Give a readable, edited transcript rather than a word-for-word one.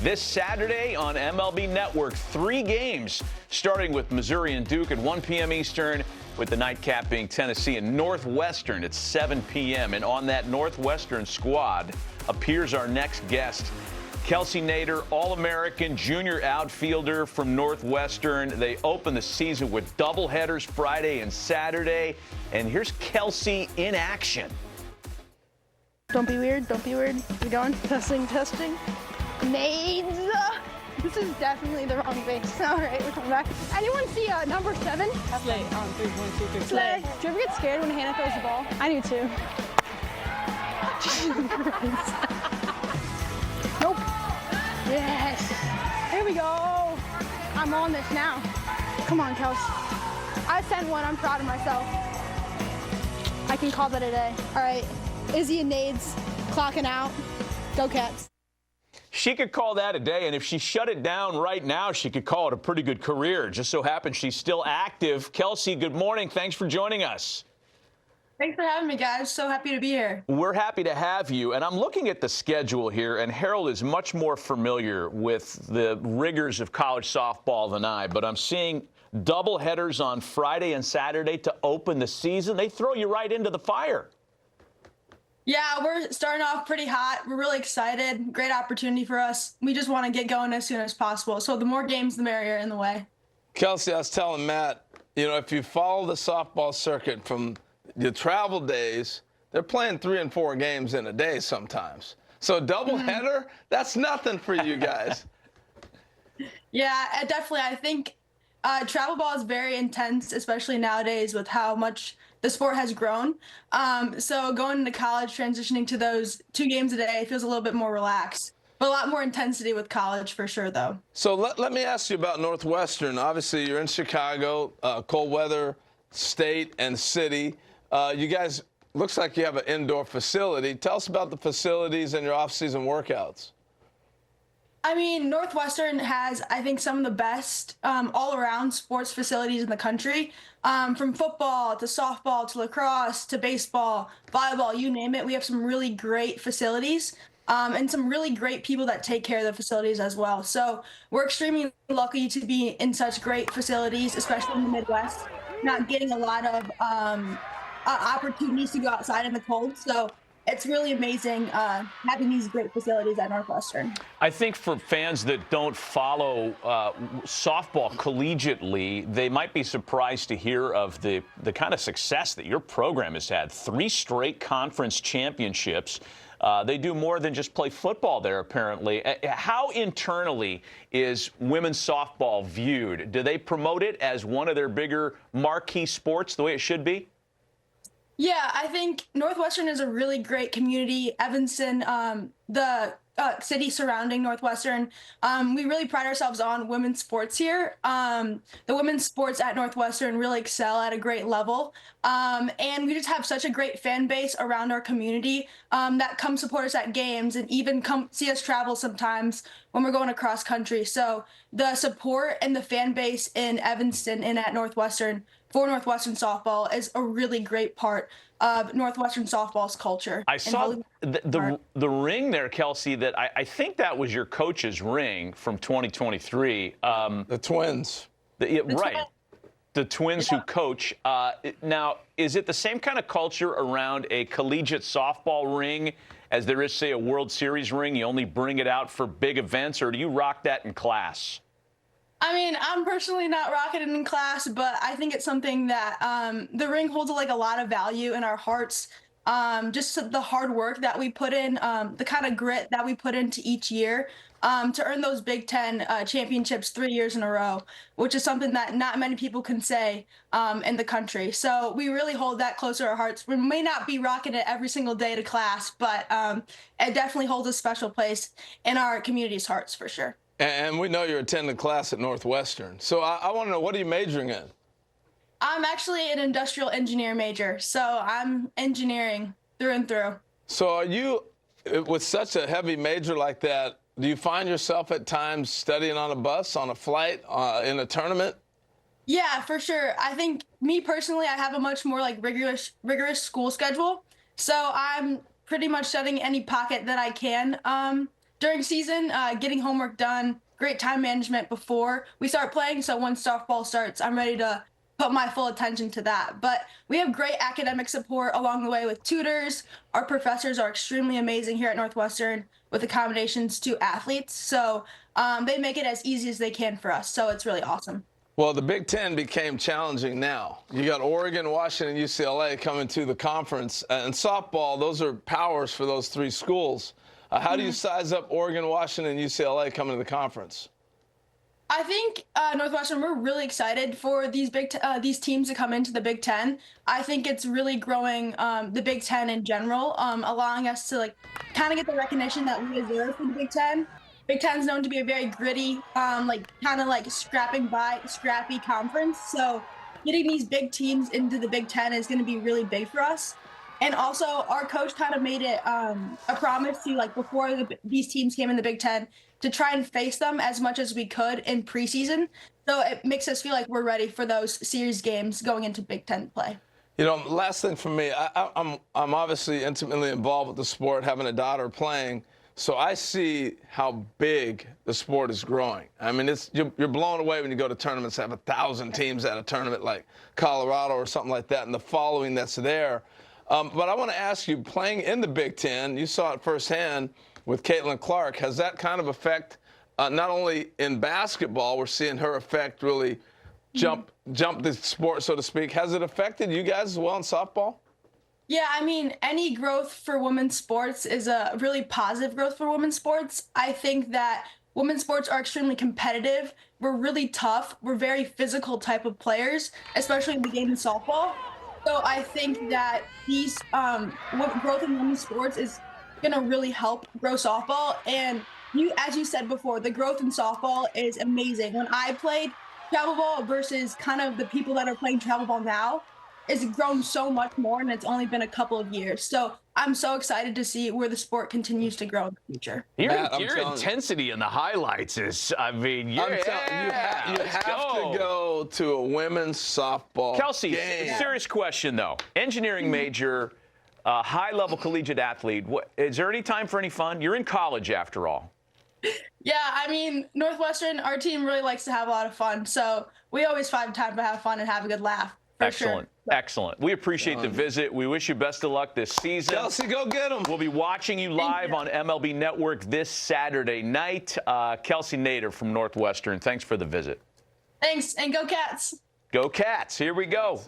this Saturday on MLB Network. 3 games starting with Missouri and Duke at 1 p.m. Eastern, with the nightcap being Tennessee and Northwestern at 7 p.m. And on that Northwestern squad appears our next guest, Kelsey Nader, All-American junior outfielder from Northwestern. They open the season with doubleheaders Friday and Saturday. And here's Kelsey in action. Don't be weird. Don't be weird. We going? Testing, testing. Nades. This is definitely the wrong base. All right, we're coming back. Anyone see number 7? Slay on 3, 1, 2, 3. Slay. Do you ever get scared when Hannah throws the ball? I do too. Nope. Yes. Here we go. I'm on this now. Come on, Kels. I sent one. I'm proud of myself. I can call that a day. All right. Izzy and Nades clocking out. Go Cats. She could call that a day, and if she shut it down right now, she could call it a pretty good career. Just so happens she's still active. Kelsey, good morning. Thanks for joining us. Thanks for having me, guys. So happy to be here. We're happy to have you, and I'm looking at the schedule here, and Harold is much more familiar with the rigors of college softball than I, but I'm seeing double headers on Friday and Saturday to open the season. They throw you right into the fire. Yeah, we're starting off pretty hot. We're really excited. Great opportunity for us. We just want to get going as soon as possible. So the more games, the merrier in the way. Kelsey, I was telling Matt, you know, if you follow the softball circuit from your travel days, they're playing 3 and 4 games in a day sometimes. So doubleheader, that's nothing for you guys. Yeah, definitely. I think travel ball is very intense, especially nowadays with how much the sport has grown. So going into college, transitioning to those 2 games a day feels a little bit more relaxed. But a lot more intensity with college for sure, though. So let me ask you about Northwestern. Obviously, you're in Chicago, cold weather state and city. You guys, looks like you have an indoor facility. Tell us about the facilities and your off-season workouts. I mean, Northwestern has, I think, some of the best all-around sports facilities in the country. From football to softball to lacrosse to baseball, volleyball, you name it. We have some really great facilities and some really great people that take care of the facilities as well. So we're extremely lucky to be in such great facilities, especially in the Midwest, not getting a lot of opportunities to go outside in the cold. So it's really amazing having these great facilities at Northwestern. I think for fans that don't follow softball collegiately, they might be surprised to hear of the kind of success that your program has had. 3 straight conference championships. They do more than just play football there, apparently. How internally is women's softball viewed? Do they promote it as one of their bigger marquee sports the way it should be? Yeah, I think Northwestern is a really great community. Evanston, the city surrounding Northwestern, we really pride ourselves on women's sports here. The women's sports at Northwestern really excel at a great level. And we just have such a great fan base around our community that come support us at games and even come see us travel sometimes when we're going across country. So the support and the fan base in Evanston and at Northwestern for Northwestern softball is a really great part of Northwestern softball's culture. I saw the ring there, Kelsey, that I think that was your coach's ring from 2023. The Twins. Right. The Twins who coach. Now, is it the same kind of culture around a collegiate softball ring as there is, say, a World Series ring? You only bring it out for big events, or do you rock that in class? I mean, I'm personally not rocking it in class, but I think it's something that the ring holds like a lot of value in our hearts. Just the hard work that we put in, the kind of grit that we put into each year to earn those Big Ten championships 3 years in a row, which is something that not many people can say in the country. So we really hold that close to our hearts. We may not be rocking it every single day to class, but it definitely holds a special place in our community's hearts for sure. And we know you're attending class at Northwestern. So I want to know, what are you majoring in? I'm actually an industrial engineer major, so I'm engineering through and through. So are you, with such a heavy major like that, do you find yourself at times studying on a bus, on a flight, in a tournament? Yeah, for sure. I think me personally, I have a much more like rigorous school schedule. So I'm pretty much studying any pocket that I can during season, getting homework done, great time management before we start playing. So when softball starts, I'm ready to put my full attention to that. But we have great academic support along the way with tutors. Our professors are extremely amazing here at Northwestern with accommodations to athletes. So they make it as easy as they can for us. So it's really awesome. Well, the Big Ten became challenging now. You got Oregon, Washington, UCLA coming to the conference. And softball, those are powers for those three schools. How do you size up Oregon, Washington, and UCLA coming to the conference? I think Northwestern, we're really excited for these these teams to come into the Big Ten. I think it's really growing the Big Ten in general, allowing us to kind of get the recognition that we deserve for the Big Ten. Big Ten's known to be a very gritty, scrappy conference. So getting these big teams into the Big Ten is going to be really big for us. And also, our coach kind of made it a promise to, before these teams came in the Big Ten, to try and face them as much as we could in preseason. So it makes us feel like we're ready for those series games going into Big Ten play. You know, last thing for me, I'm obviously intimately involved with the sport, having a daughter playing. So I see how big the sport is growing. I mean, you're blown away when you go to tournaments, have 1,000 teams at a tournament like Colorado or something like that, and the following that's there. But I want to ask you, playing in the Big Ten, you saw it firsthand with Caitlin Clark. Has that kind of effect, not only in basketball, we're seeing her effect really jump the sport, so to speak. Has it affected you guys as well in softball? Yeah, I mean, any growth for women's sports is a really positive growth for women's sports. I think that women's sports are extremely competitive. We're really tough. We're very physical type of players, especially in the game of softball. So I think that these growth in women's sports is going to really help grow softball. And as you said before, the growth in softball is amazing. When I played travel ball versus kind of the people that are playing travel ball now, it's grown so much more, and it's only been a couple of years. So I'm so excited to see where the sport continues to grow in the future. Your intensity in the highlights is, I mean, you have to go to a women's softball Kelsey, game. Serious question, though. Engineering major, high-level collegiate athlete. Is there any time for any fun? You're in college, after all. Yeah, I mean, Northwestern, our team really likes to have a lot of fun. So we always find time to have fun and have a good laugh. Excellent. Sure. Excellent. We appreciate the visit. We wish you best of luck this season. Kelsey, go get them. We'll be watching you live on MLB Network this Saturday night. Kelsey Nader from Northwestern, thanks for the visit. Thanks, and go Cats. Go Cats. Here we go.